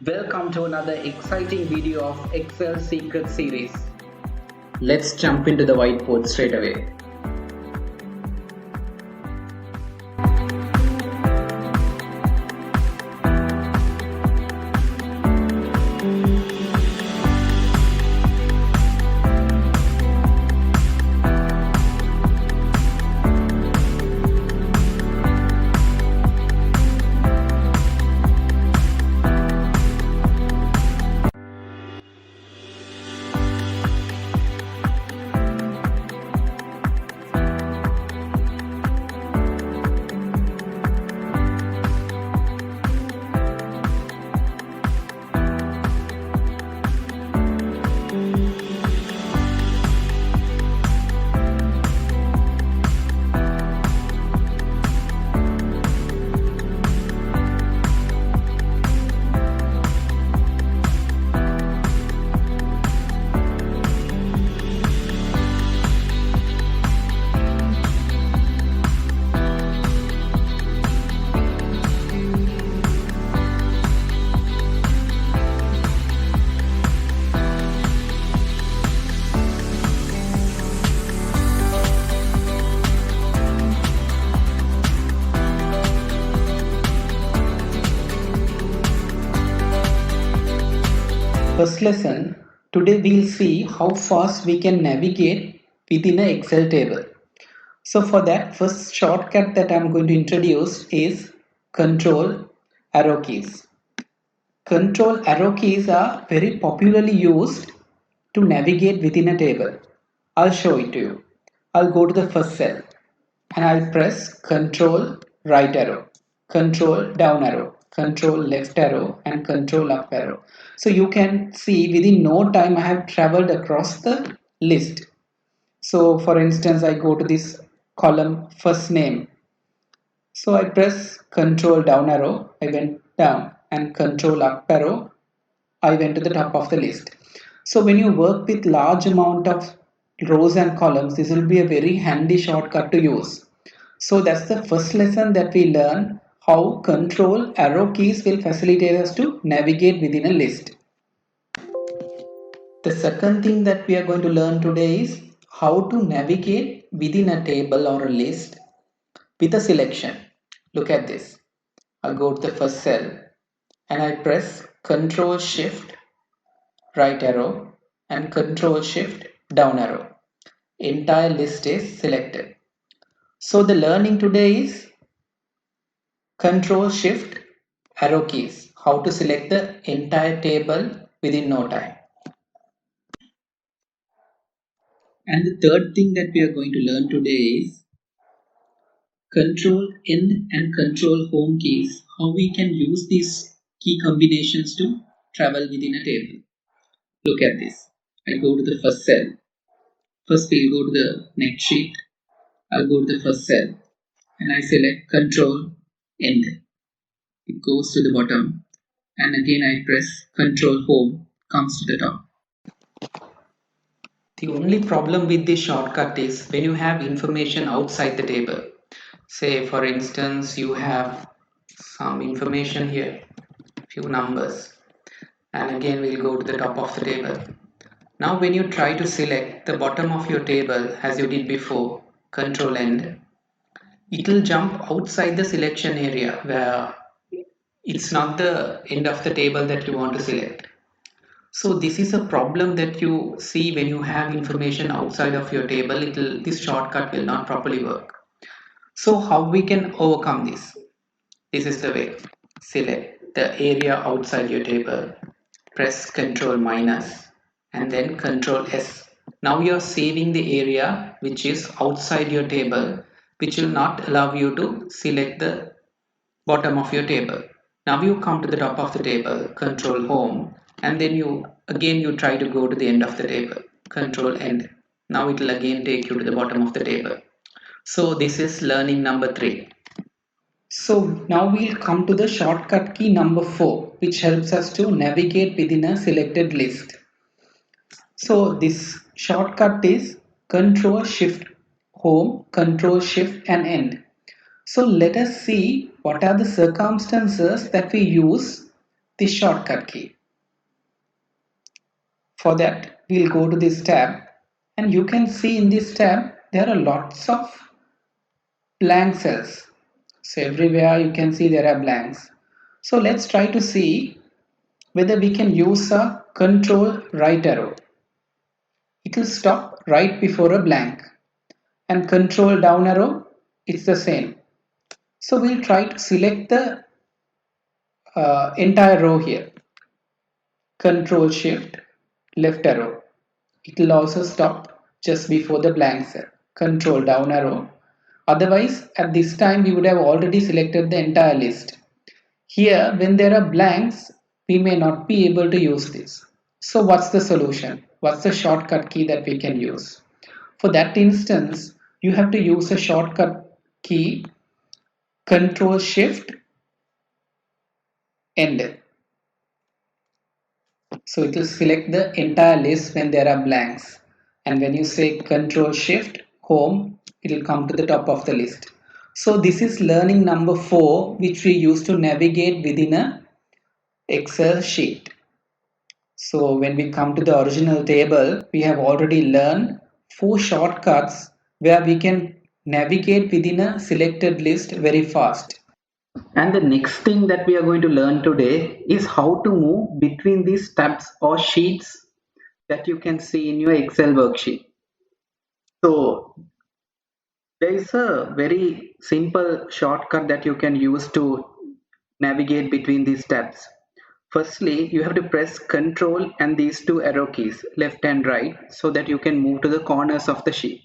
Welcome to another exciting video of Excel Secret Series. Let's jump into the whiteboard straight away. First lesson, today we'll see how fast we can navigate within an Excel table. So for that, first shortcut that I'm going to introduce is Control arrow keys. Control arrow keys are very popularly used to navigate within a table. I'll show it to you. I'll go to the first cell and I'll press Control right arrow, Control down arrow, Control left arrow and Control up arrow. So you can see within no time I have traveled across the list. So for instance, I go to this column first name. So I press Control down arrow, I went down, and Control up arrow, I went to the top of the list. So when you work with large amount of rows and columns, this will be a very handy shortcut to use. So that's the first lesson that we learn, how Control arrow keys will facilitate us to navigate within a list. The second thing that we are going to learn today is how to navigate within a table or a list with a selection. Look at this. I'll go to the first cell and I press Control Shift right arrow and Control Shift down arrow. Entire list is selected. So the learning today is Control Shift arrow keys. How to select the entire table within no time. And the third thing that we are going to learn today is Control End and Control Home keys. How we can use these key combinations to travel within a table. Look at this. I go to the first cell. First we'll go to the next sheet. I'll go to the first cell and I select Control End. It goes to the bottom and again I press Control Home, comes to the top. The only problem with this shortcut is when you have information outside the table. Say for instance you have some information here, few numbers, and again we'll go to the top of the table. Now when you try to select the bottom of your table as you did before, Control End, it will jump outside the selection area where it's not the end of the table that you want to select. So this is a problem that you see when you have information outside of your table. This shortcut will not properly work. So how we can overcome this? This is the way. Select the area outside your table, press Control minus and then Control S. Now you are saving the area which is outside your table, which will not allow you to select the bottom of your table. Now you come to the top of the table, Control Home, and then you try to go to the end of the table, Control End. Now it will again take you to the bottom of the table. So this is learning number 3. So now we'll come to the shortcut key number 4, which helps us to navigate within a selected list. So this shortcut is Control Shift Home, Control Shift and End. So let us see what are the circumstances that we use this shortcut key. For that, we'll go to this tab, and you can see in this tab there are lots of blank cells. So everywhere you can see there are blanks. So let's try to see whether we can use a control right arrow. It will stop right before a blank, and control down arrow, it's the same. So we'll try to select the entire row here. Control shift left arrow. It will also stop just before the blank cell. Control down arrow. Otherwise, at this time we would have already selected the entire list. Here, when there are blanks, we may not be able to use this. So what's the solution? What's the shortcut key that we can use? For that instance, you have to use a shortcut key Control Shift End. So it will select the entire list when there are blanks. And when you say Control Shift Home, it will come to the top of the list. So this is learning number 4, which we use to navigate within a Excel sheet. So when we come to the original table, we have already learned 4 shortcuts where we can navigate within a selected list very fast. And the next thing that we are going to learn today is how to move between these tabs or sheets that you can see in your Excel worksheet. So there is a very simple shortcut that you can use to navigate between these tabs. Firstly, you have to press Control and these two arrow keys, left and right, so that you can move to the corners of the sheet.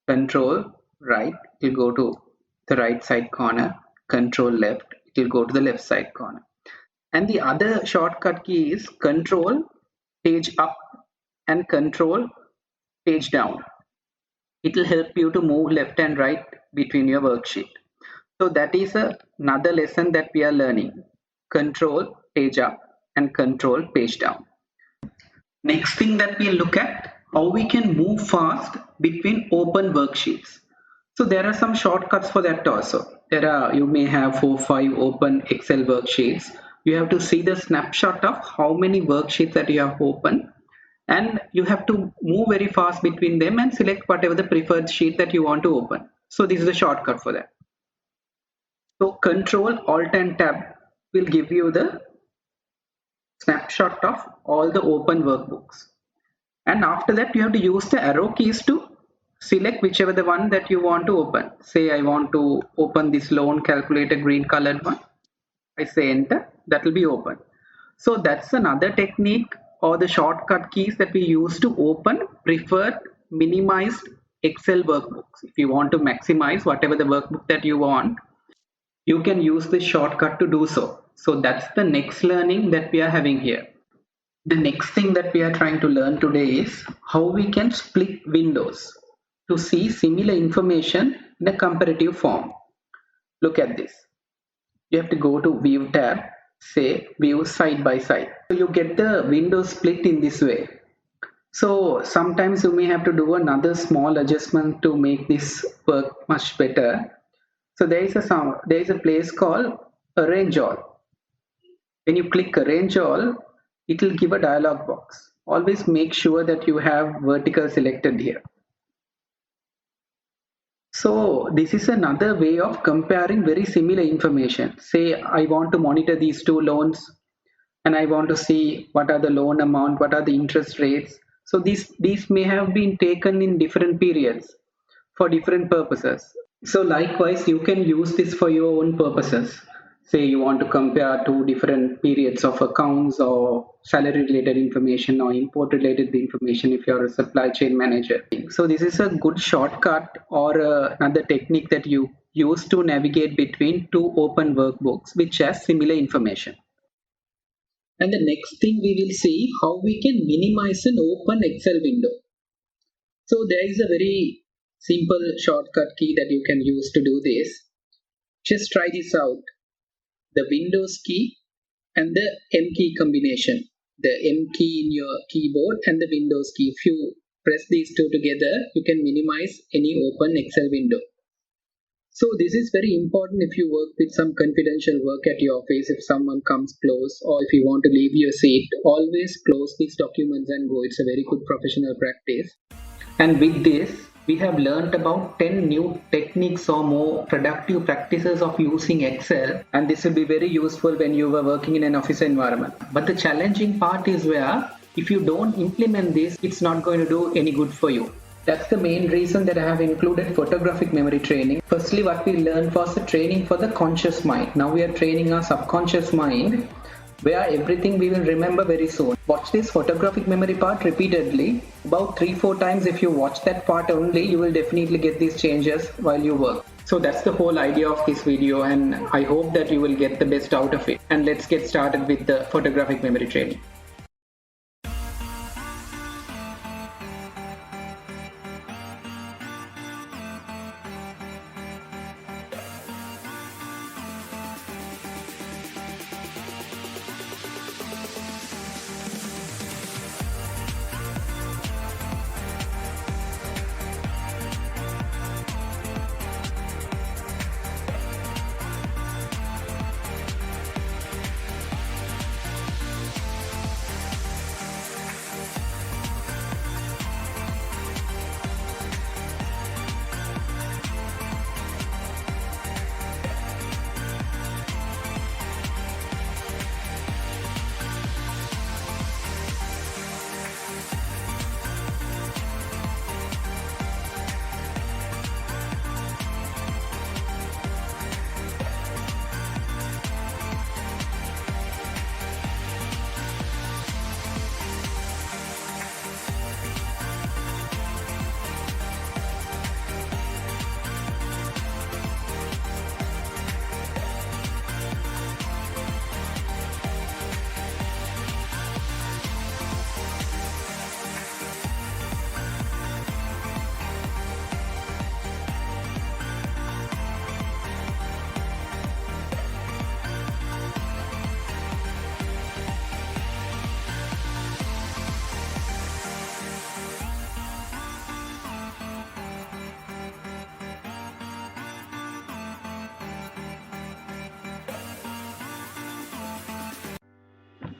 Control right, it will go to the right side corner. Control left, it will go to the left side corner. And the other shortcut key is Control page up and Control page down. It will help you to move left and right between your worksheet. So that is another lesson that we are learning. Control page up and Control page down. Next thing that we look at how we can move fast between open worksheets. So there are some shortcuts for that also. You may have 4-5 open Excel worksheets. You have to see the snapshot of how many worksheets that you have open, and you have to move very fast between them and select whatever the preferred sheet that you want to open. So this is the shortcut for that. So Control Alt and Tab will give you the snapshot of all the open workbooks. And after that, you have to use the arrow keys to select whichever the one that you want to open. Say I want to open this loan calculator green colored one. I say enter, that will be open. So that's another technique or the shortcut keys that we use to open preferred minimized Excel workbooks. If you want to maximize whatever the workbook that you want, you can use this shortcut to do so. So that's the next learning that we are having here. The next thing that we are trying to learn today is how we can split windows to see similar information in a comparative form. Look at this. You have to go to View tab, say View side by side. So you get the windows split in this way. So sometimes you may have to do another small adjustment to make this work much better. So there is a place called Arrange All. When you click Arrange All, it will give a dialog box. Always make sure that you have vertical selected here. So this is another way of comparing very similar information. Say I want to monitor these two loans and I want to see what are the loan amount, what are the interest rates. So these may have been taken in different periods for different purposes. So likewise, you can use this for your own purposes. Say you want to compare two different periods of accounts or salary related information or import related information if you're a supply chain manager. So this is a good shortcut or another technique that you use to navigate between two open workbooks which has similar information. And the next thing we will see how we can minimize an open Excel window. So there is a very simple shortcut key that you can use to do this. Just try this out. The Windows key and the M key combination. The M key in your keyboard and the Windows key. If you press these two together, you can minimize any open Excel window. So this is very important if you work with some confidential work at your office. If someone comes close or if you want to leave your seat, always close these documents and go. It's a very good professional practice. And with this, we have learned about 10 new techniques or more productive practices of using Excel, and this will be very useful when you are working in an office environment. But the challenging part is where if you don't implement this, it's not going to do any good for you. That's the main reason that I have included photographic memory training. Firstly, what we learned was the training for the conscious mind. Now we are training our subconscious mind, where everything we will remember very soon. Watch this photographic memory part repeatedly, about 3-4 times. If you watch that part only, you will definitely get these changes while you work. So that's the whole idea of this video, and I hope that you will get the best out of it. And let's get started with the photographic memory training.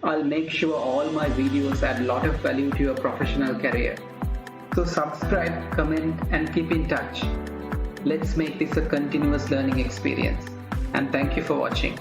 I'll make sure all my videos add a lot of value to your professional career. So subscribe, comment, and keep in touch. Let's make this a continuous learning experience. And thank you for watching.